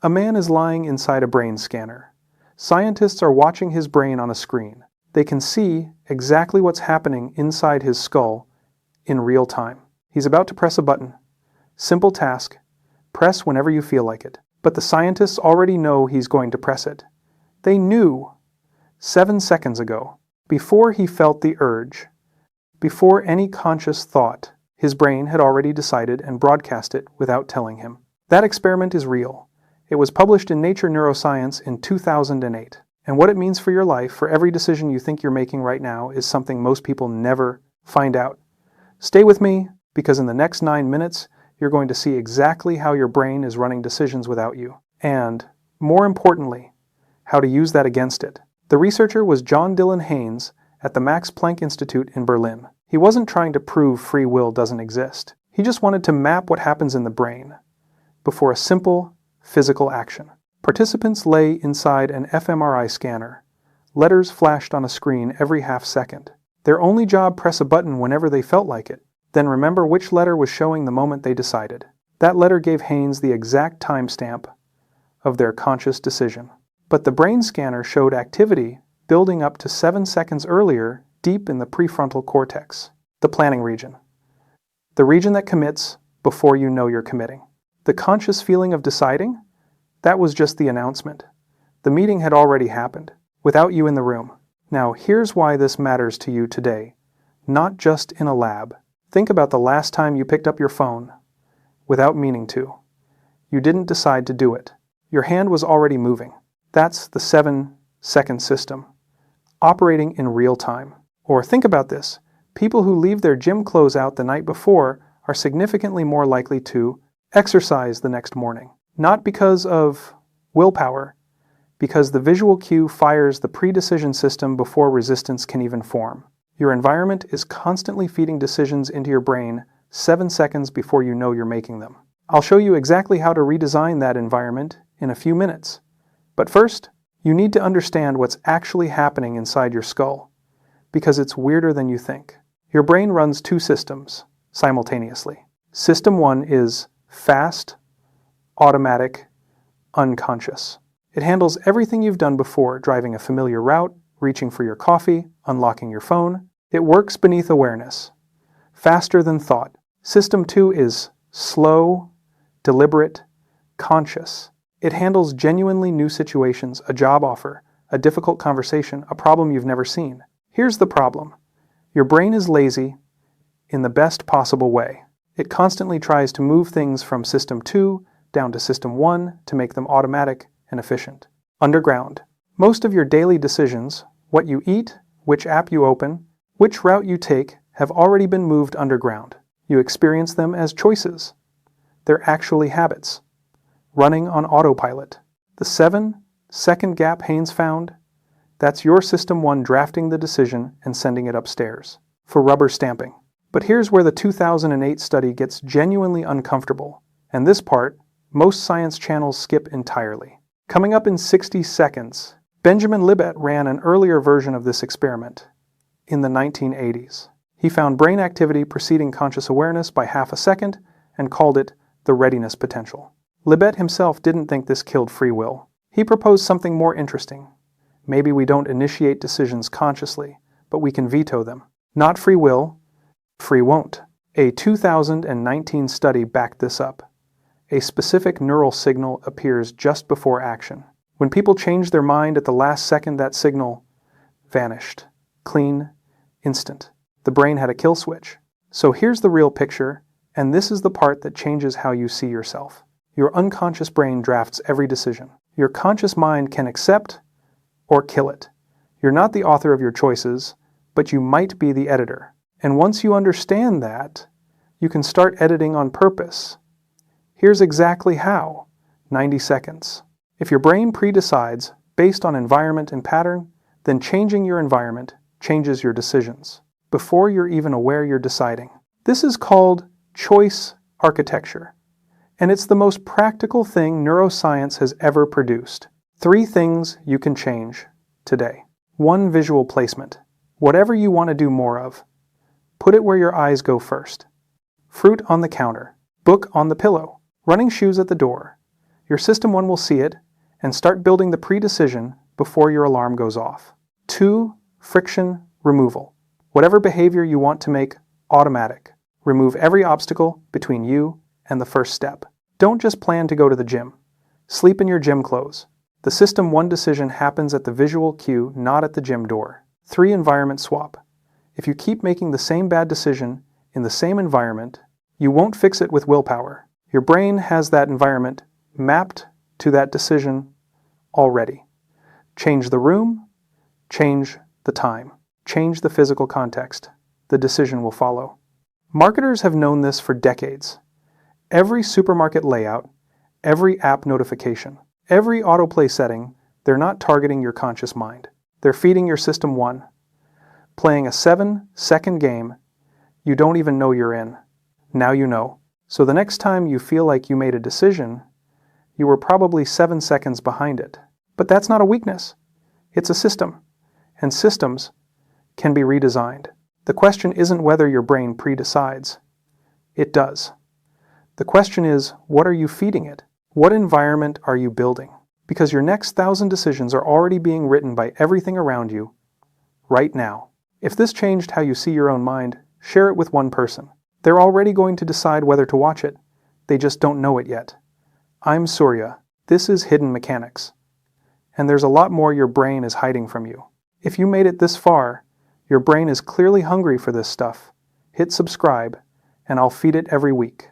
A man is lying inside a brain scanner. Scientists are watching his brain on a screen. They can see exactly what's happening inside his skull in real time. He's about to press a button. Simple task. Press whenever you feel like it. But the scientists already know he's going to press it. They knew 7 seconds ago, before he felt the urge, before any conscious thought. His brain had already decided and broadcast it without telling him. That experiment is real. It was published in Nature Neuroscience in 2008. And what it means for your life, for every decision you think you're making right now, is something most people never find out. Stay with me, because in the next 9 minutes, you're going to see exactly how your brain is running decisions without you. And, more importantly, how to use that against it. The researcher was John-Dylan Haynes at the Max Planck Institute in Berlin. He wasn't trying to prove free will doesn't exist. He just wanted to map what happens in the brain before a simple physical action. Participants lay inside an fMRI scanner. Letters flashed on a screen every half second. Their only job: press a button whenever they felt like it. Then remember which letter was showing the moment they decided. That letter gave Haynes the exact timestamp of their conscious decision. But the brain scanner showed activity building up to 7 seconds earlier deep in the prefrontal cortex, the planning region. The region that commits before you know you're committing. The conscious feeling of deciding? That was just the announcement. The meeting had already happened, without you in the room. Now, here's why this matters to you today, not just in a lab. Think about the last time you picked up your phone, without meaning to. You didn't decide to do it. Your hand was already moving. That's the 7-second system, operating in real time. Or think about this. People who leave their gym clothes out the night before are significantly more likely to exercise the next morning. Not because of willpower, because the visual cue fires the pre-decision system before resistance can even form. Your environment is constantly feeding decisions into your brain 7 seconds before you know you're making them. I'll show you exactly how to redesign that environment in a few minutes. But first, you need to understand what's actually happening inside your skull, because it's weirder than you think. Your brain runs 2 systems simultaneously. System 1 is fast, automatic, unconscious. It handles everything you've done before: driving a familiar route, reaching for your coffee, unlocking your phone. It works beneath awareness, faster than thought. System 2 is slow, deliberate, conscious. It handles genuinely new situations: a job offer, a difficult conversation, a problem you've never seen. Here's the problem. Your brain is lazy in the best possible way. It constantly tries to move things from System 2 down to System 1 to make them automatic and efficient. Underground. Most of your daily decisions, what you eat, which app you open, which route you take, have already been moved underground. You experience them as choices. They're actually habits, running on autopilot. The 7-second gap Haynes found, that's your System 1 drafting the decision and sending it upstairs for rubber stamping. But here's where the 2008 study gets genuinely uncomfortable, and this part, most science channels skip entirely. Coming up in 60 seconds, Benjamin Libet ran an earlier version of this experiment in the 1980s. He found brain activity preceding conscious awareness by half a second and called it the readiness potential. Libet himself didn't think this killed free will. He proposed something more interesting. Maybe we don't initiate decisions consciously, but we can veto them. Not free will, free won't. A 2019 study backed this up. A specific neural signal appears just before action. When people changed their mind at the last second, that signal vanished. Clean, instant. The brain had a kill switch. So here's the real picture, and this is the part that changes how you see yourself. Your unconscious brain drafts every decision. Your conscious mind can accept or kill it. You're not the author of your choices, but you might be the editor. And once you understand that, you can start editing on purpose. Here's exactly how. 90 seconds. If your brain pre-decides based on environment and pattern, then changing your environment changes your decisions before you're even aware you're deciding. This is called choice architecture, and it's the most practical thing neuroscience has ever produced. 3 things you can change today. 1, visual placement. Whatever you want to do more of, put it where your eyes go first. Fruit on the counter, book on the pillow, running shoes at the door. Your System 1 will see it and start building the pre-decision before your alarm goes off. 2. Friction removal. Whatever behavior you want to make automatic. Remove every obstacle between you and the first step. Don't just plan to go to the gym. Sleep in your gym clothes. The System 1 decision happens at the visual cue, not at the gym door. 3. Environment swap. If you keep making the same bad decision in the same environment, you won't fix it with willpower. Your brain has that environment mapped to that decision already. Change the room, change the time, change the physical context. The decision will follow. Marketers have known this for decades. Every supermarket layout, every app notification, every autoplay setting, they're not targeting your conscious mind. They're feeding your System 1, playing a 7-second game you don't even know you're in. Now you know. So the next time you feel like you made a decision, you were probably 7 seconds behind it. But that's not a weakness. It's a system. And systems can be redesigned. The question isn't whether your brain pre-decides. It does. The question is, what are you feeding it? What environment are you building? Because your next 1,000 decisions are already being written by everything around you, right now. If this changed how you see your own mind, share it with one person. They're already going to decide whether to watch it. They just don't know it yet. I'm Surya. This is Hidden Mechanics. And there's a lot more your brain is hiding from you. If you made it this far, your brain is clearly hungry for this stuff. Hit subscribe, and I'll feed it every week.